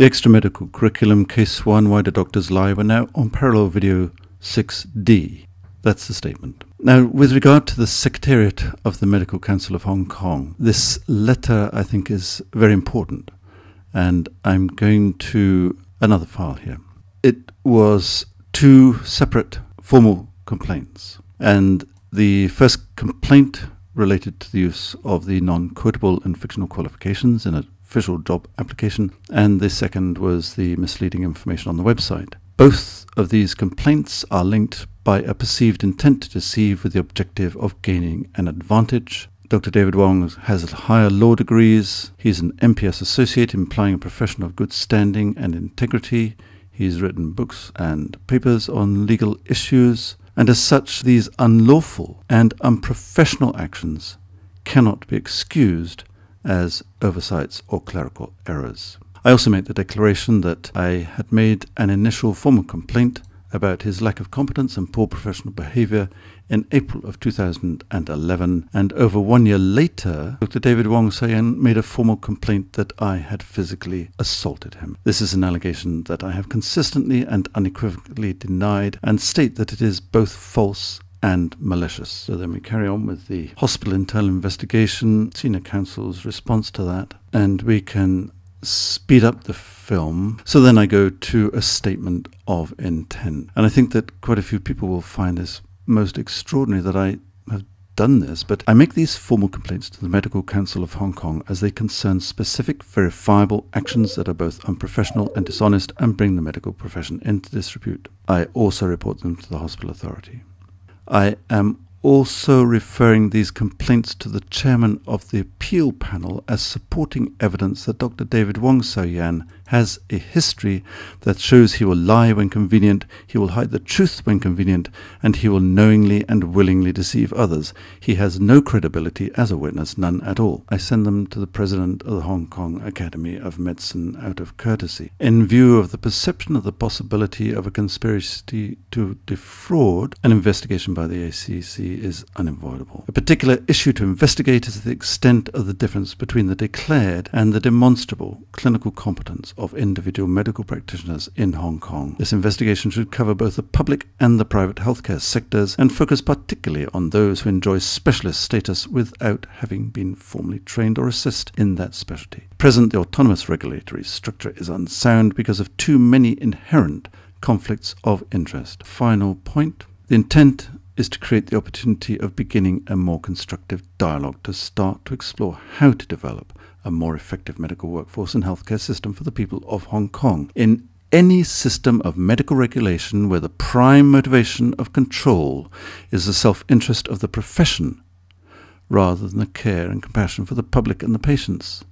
The extra-medical curriculum, Case 1, Why Do Doctors Lie? We're now on parallel video 6D. That's the statement. Now, with regard to the Secretariat of the Medical Council of Hong Kong, this letter, I think, is very important. And I'm going to another file here. It was two separate formal complaints. And the first complaint related to the use of the non-quotable and fictional qualifications in an official job application, and the second was the misleading information on the website. Both of these complaints are linked by a perceived intent to deceive with the objective of gaining an advantage. Dr. David Wong has higher law degrees. He's an MPS associate, implying a profession of good standing and integrity. He's written books and papers on legal issues, and as such, these unlawful and unprofessional actions cannot be excused as oversights or clerical errors. I also make the declaration that I had made an initial formal complaint about his lack of competence and poor professional behavior in April of 2011, and over 1 year later, Dr. David Wong So-Yan made a formal complaint that I had physically assaulted him. This is an allegation that I have consistently and unequivocally denied, and state that it is both false and malicious. So then we carry on with the hospital internal investigation, senior counsel's response to that, and we can speed up the film. So then I go to a statement of intent. And I think that quite a few people will find this most extraordinary that I have done this, but I make these formal complaints to the Medical Council of Hong Kong as they concern specific verifiable actions that are both unprofessional and dishonest and bring the medical profession into disrepute. I also report them to the hospital authority. I am also referring these complaints to the chairman of the appeal panel as supporting evidence that Dr. David Wong So-Yan has a history that shows he will lie when convenient, he will hide the truth when convenient, and he will knowingly and willingly deceive others. He has no credibility as a witness, none at all. I send them to the president of the Hong Kong Academy of Medicine out of courtesy. In view of the perception of the possibility of a conspiracy to defraud, an investigation by the ACC is unavoidable. A particular issue to investigate is the extent of the difference between the declared and the demonstrable clinical competence of individual medical practitioners in Hong Kong. This investigation should cover both the public and the private healthcare sectors and focus particularly on those who enjoy specialist status without having been formally trained or assist in that specialty. At present, the autonomous regulatory structure is unsound because of too many inherent conflicts of interest. Final point. The intent is to create the opportunity of beginning a more constructive dialogue to start to explore how to develop a more effective medical workforce and healthcare system for the people of Hong Kong. In any system of medical regulation where the prime motivation of control is the self-interest of the profession rather than the care and compassion for the public and the patients,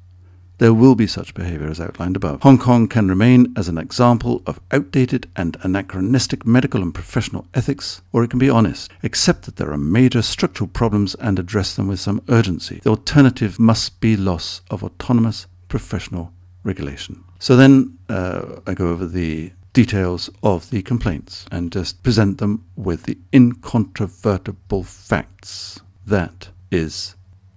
there will be such behavior as outlined above. Hong Kong can remain as an example of outdated and anachronistic medical and professional ethics, or it can be honest, accept that there are major structural problems and address them with some urgency. The alternative must be loss of autonomous professional regulation. So then I go over the details of the complaints and just present them with the incontrovertible facts. That is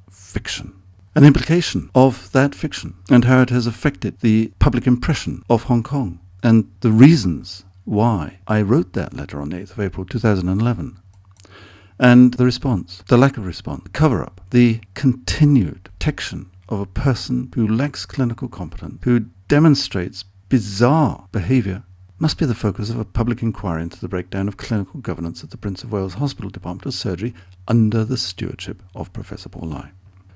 fiction. An implication of that fiction and how it has affected the public impression of Hong Kong and the reasons why I wrote that letter on the 8th of April 2011. And the response, the lack of response, cover-up, the continued protection of a person who lacks clinical competence, who demonstrates bizarre behavior, must be the focus of a public inquiry into the breakdown of clinical governance at the Prince of Wales Hospital Department of Surgery under the stewardship of Professor Paul Lai.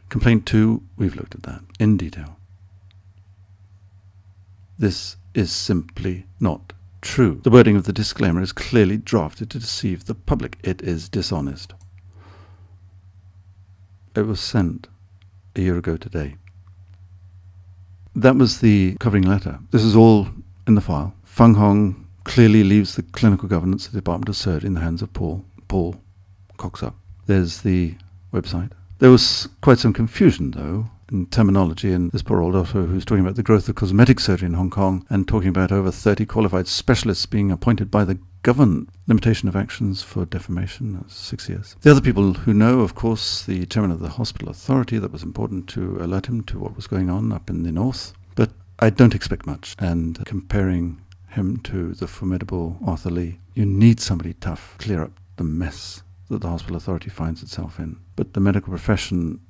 Complaint 2, we've looked at that in detail. This is simply not true. The wording of the disclaimer is clearly drafted to deceive the public. It is dishonest. It was sent a year ago today. That was the covering letter. This is all in the file. Feng Hong clearly leaves the clinical governance of the Department of Surgery in the hands of Paul cocks up. There's the website. There was quite some confusion, though, in terminology, and this poor old author who's talking about the growth of cosmetic surgery in Hong Kong and talking about over 30 qualified specialists being appointed by the government. Limitation of actions for defamation, 6 years. The other people who know, of course, the chairman of the hospital authority, that was important to alert him to what was going on up in the north. But I don't expect much. And comparing him to the formidable Arthur Lee, you need somebody tough to clear up the mess that the hospital authority finds itself in. But the medical profession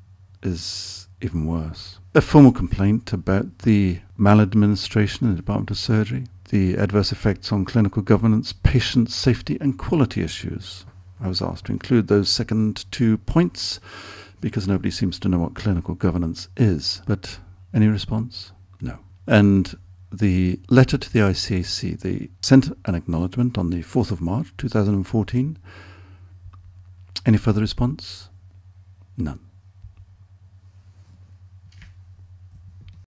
is even worse. A formal complaint about the maladministration in the Department of Surgery, the adverse effects on clinical governance, patient safety and quality issues. I was asked to include those second 2 points because nobody seems to know what clinical governance is. But any response? No. And the letter to the ICAC, they sent an acknowledgement on the 4th of March 2014. Any further response? None.